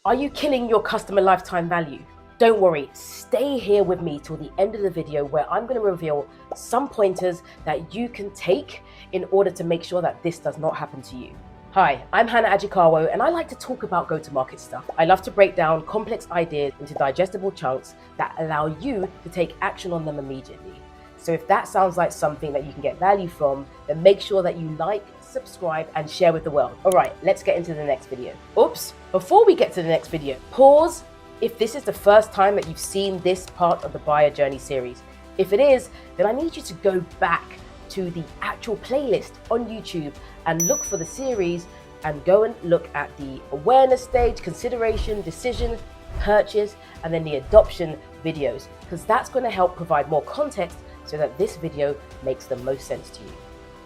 Are you killing your customer lifetime value? Don't worry, stay here with me till the end of the video where I'm going to reveal some pointers that you can take in order to make sure that this does not happen to you. Hi, I'm Hannah Ajikawo, and I like to talk about go-to-market stuff. I love to break down complex ideas into digestible chunks that allow you to take action on them immediately. So if that sounds like something that you can get value from, then make sure that you like, subscribe, and share with the world. All right, let's get into the next video. Oops, before we get to the next video, pause if this is the first time that you've seen this part of the buyer journey series. If it is, then I need you to go back to the actual playlist on YouTube and look for the series and go and look at the awareness stage, consideration, decision, purchase, and then the adoption videos, because that's going to help provide more context so that this video makes the most sense to you.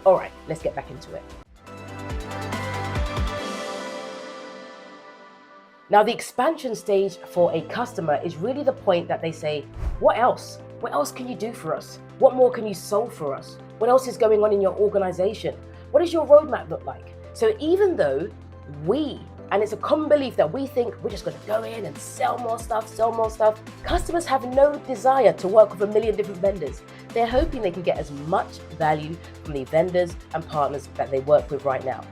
All right, let's get back into it. Now, the expansion stage for a customer is really the point that they say, what else? What else can you do for us? What more can you solve for us? What else is going on in your organization? What does your roadmap look like? So even though and it's a common belief that we think we're just going to go in and sell more stuff, customers have no desire to work with a million different vendors. They're hoping they can get as much value from the vendors and partners that they work with right now.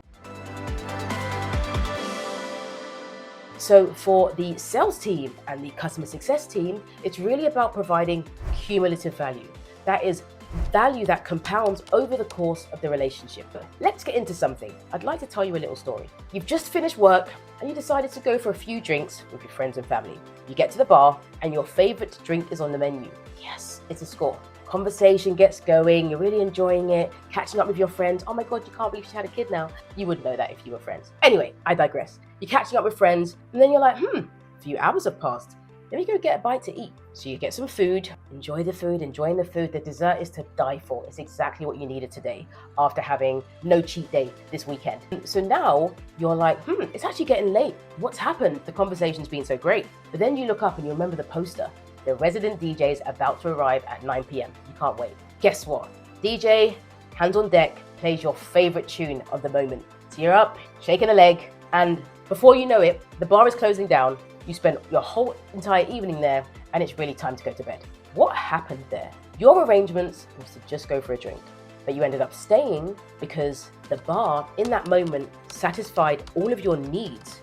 So for the sales team and the customer success team, it's really about providing cumulative value. That is value that compounds over the course of the relationship. Let's get into something. I'd like to tell you a little story. You've just finished work and you decided to go for a few drinks with your friends and family. You get to the bar and your favorite drink is on the menu. Yes, it's a score. Conversation gets going, you're really enjoying it, catching up with your friends. Oh my God, you can't believe she had a kid now. You wouldn't know that if you were friends. Anyway, I digress. You're catching up with friends and then you're like, a few hours have passed. Let me go get a bite to eat. So you get some food, enjoying the food. The dessert is to die for. It's exactly what you needed today after having no cheat day this weekend. So now you're like, it's actually getting late. What's happened? The conversation's been so great. But then you look up and you remember the poster. The resident DJ is about to arrive at 9 p.m. You can't wait. Guess what? DJ, hands on deck, plays your favorite tune of the moment. So you're up, shaking a leg, and before you know it, the bar is closing down. You spent your whole entire evening there, and it's really time to go to bed. What happened there? Your arrangements was to just go for a drink, but you ended up staying because the bar, in that moment, satisfied all of your needs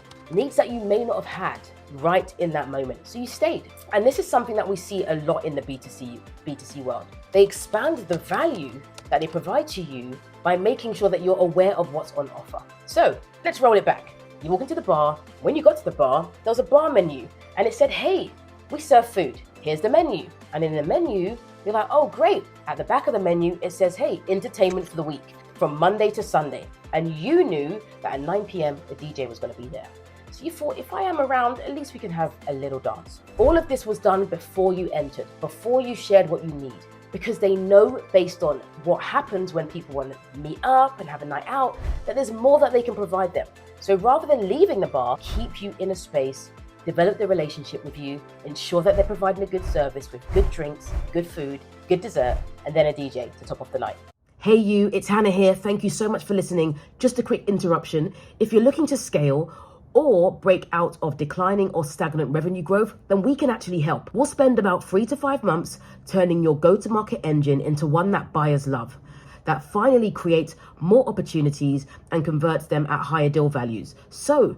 that you may not have had right in that moment. So you stayed. And this is something that we see a lot in the B2C world. They expand the value that they provide to you by making sure that you're aware of what's on offer. So let's roll it back. You walk into the bar. When you got to the bar, there was a bar menu and it said, hey, we serve food. Here's the menu. And in the menu, you're like, oh, great. At the back of the menu, it says, hey, entertainment for the week from Monday to Sunday. And you knew that at 9 p.m., the DJ was going to be there. So you thought, if I am around, at least we can have a little dance. All of this was done before you entered, before you shared what you need, because they know based on what happens when people want to meet up and have a night out, that there's more that they can provide them. So rather than leaving the bar, keep you in a space, develop the relationship with you, ensure that they're providing a good service with good drinks, good food, good dessert, and then a DJ to top off the night. Hey you, it's Hannah here. Thank you so much for listening. Just a quick interruption. If you're looking to scale or break out of declining or stagnant revenue growth, then we can actually help. We'll spend about 3 to 5 months turning your go-to-market engine into one that buyers love, that finally creates more opportunities and converts them at higher deal values. So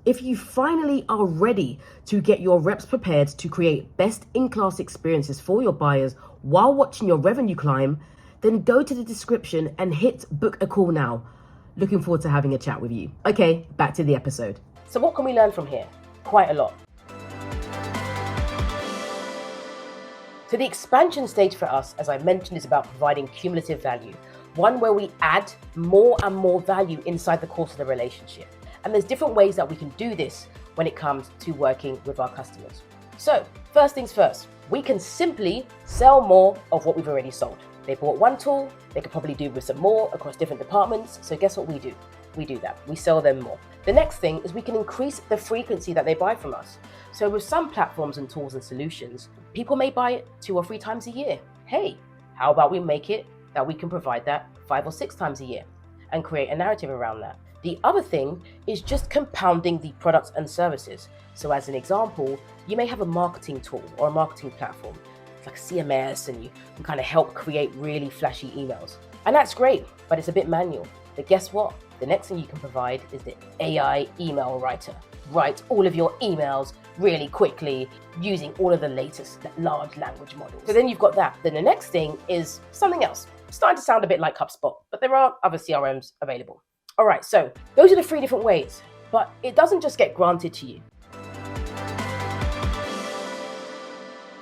if you finally are ready to get your reps prepared to create best-in-class experiences for your buyers while watching your revenue climb, then go to the description and hit book a call now. Looking forward to having a chat with you. Okay, back to the episode. So what can we learn from here? Quite a lot. So the expansion stage for us, as I mentioned, is about providing cumulative value, one where we add more and more value inside the course of the relationship. And there's different ways that we can do this when it comes to working with our customers. So first things first, we can simply sell more of what we've already sold. They bought one tool, they could probably do with some more across different departments. So guess what we do? We do that. We sell them more. The next thing is we can increase the frequency that they buy from us. So with some platforms and tools and solutions, people may buy it 2 or 3 times a year. Hey, how about we make it that we can provide that 5 or 6 times a year and create a narrative around that? The other thing is just compounding the products and services. So as an example, you may have a marketing tool or a marketing platform. It's like a CMS, and you can kind of help create really flashy emails. And that's great, but it's a bit manual. But guess what? The next thing you can provide is the AI email writer. Write all of your emails really quickly using all of the latest large language models. So then you've got that. Then the next thing is something else. It's starting to sound a bit like HubSpot, but there are other CRMs available. All right, so those are the 3 different ways, but it doesn't just get granted to you.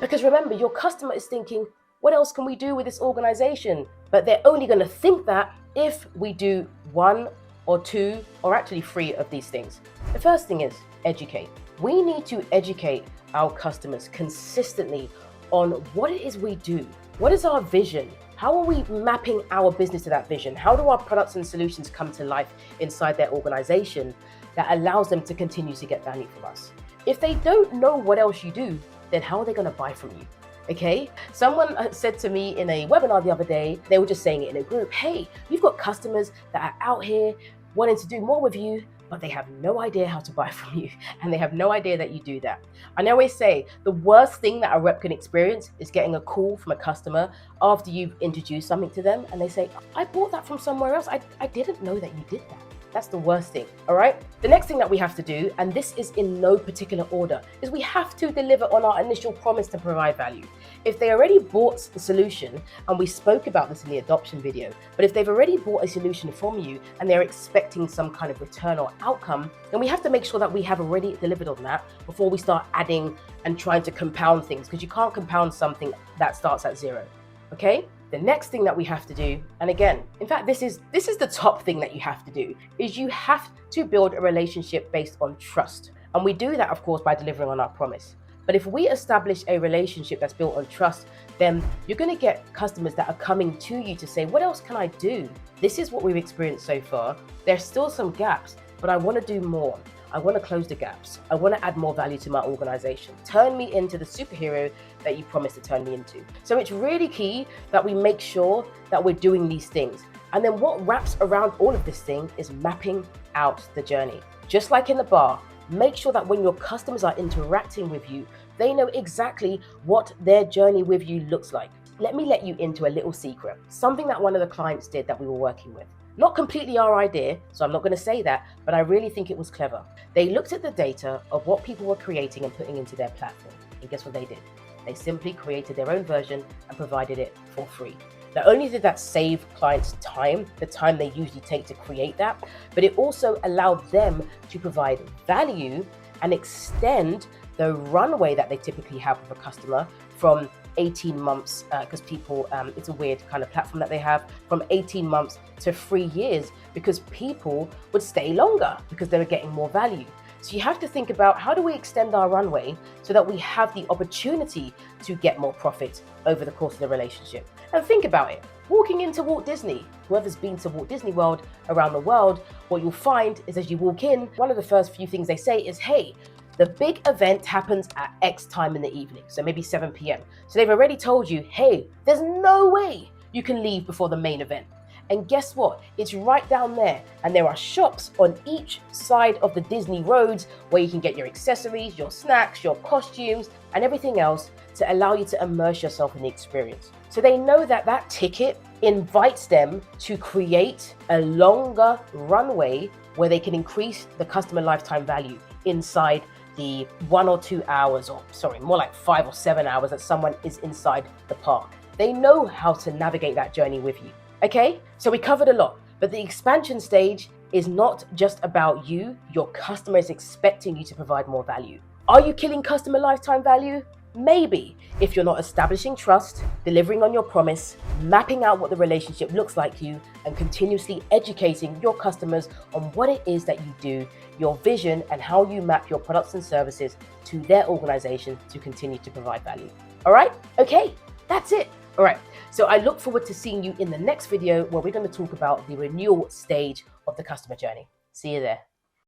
Because remember, your customer is thinking, what else can we do with this organization? But they're only going to think that if we do 1 or 2 or actually 3 of these things. The first thing is educate. We need to educate our customers consistently on what it is we do. What is our vision? How are we mapping our business to that vision? How do our products and solutions come to life inside their organization that allows them to continue to get value from us? If they don't know what else you do, then how are they going to buy from you? Okay, someone said to me in a webinar the other day, they were just saying it in a group, hey, you've got customers that are out here wanting to do more with you, but they have no idea how to buy from you, and they have no idea that you do that. I always say the worst thing that a rep can experience is getting a call from a customer after you've introduced something to them, and they say, I bought that from somewhere else. I didn't know that you did that. That's the worst thing, all right? The next thing that we have to do, and this is in no particular order, is we have to deliver on our initial promise to provide value. If they already bought the solution, and we spoke about this in the adoption video, but if they've already bought a solution from you and they're expecting some kind of return or outcome, then we have to make sure that we have already delivered on that before we start adding and trying to compound things, because you can't compound something that starts at 0, okay? The next thing that we have to do, and again, in fact, this is the top thing that you have to do, is you have to build a relationship based on trust. And we do that, of course, by delivering on our promise. But if we establish a relationship that's built on trust, then you're going to get customers that are coming to you to say, what else can I do? This is what we've experienced so far. There's still some gaps, but I want to do more. I want to close the gaps. I want to add more value to my organization. Turn me into the superhero that you promised to turn me into. So it's really key that we make sure that we're doing these things. And then what wraps around all of this thing is mapping out the journey. Just like in the bar, make sure that when your customers are interacting with you, they know exactly what their journey with you looks like. Let me let you into a little secret, something that one of the clients did that we were working with. Not completely our idea, so I'm not going to say that, but I really think it was clever. They looked at the data of what people were creating and putting into their platform. And guess what they did? They simply created their own version and provided it for free. Not only did that save clients time, the time they usually take to create that, but it also allowed them to provide value and extend the runway that they typically have with a customer from 18 months, because people, it's a weird kind of platform that they have, from 18 months to 3 years, because people would stay longer because they were getting more value. So you have to think about, how do we extend our runway so that we have the opportunity to get more profit over the course of the relationship? And think about it. Walking into Walt Disney, whoever's been to Walt Disney World around the world, what you'll find is as you walk in, one of the first few things they say is, hey, the big event happens at X time in the evening, so maybe 7 p.m. So they've already told you, hey, there's no way you can leave before the main event. And guess what? It's right down there. And there are shops on each side of the Disney roads where you can get your accessories, your snacks, your costumes, and everything else to allow you to immerse yourself in the experience. So they know that that ticket invites them to create a longer runway where they can increase the customer lifetime value inside the 1 or 2 hours, or sorry, more like 5 or 7 hours that someone is inside the park. They know how to navigate that journey with you. Okay, so we covered a lot, but the expansion stage is not just about you. Your customer is expecting you to provide more value. Are you killing customer lifetime value? Maybe, if you're not establishing trust, delivering on your promise, mapping out what the relationship looks like to you, and continuously educating your customers on what it is that you do, your vision, and how you map your products and services to their organization to continue to provide value. All right? Okay, that's it. All right, so I look forward to seeing you in the next video where we're going to talk about the renewal stage of the customer journey. See you there.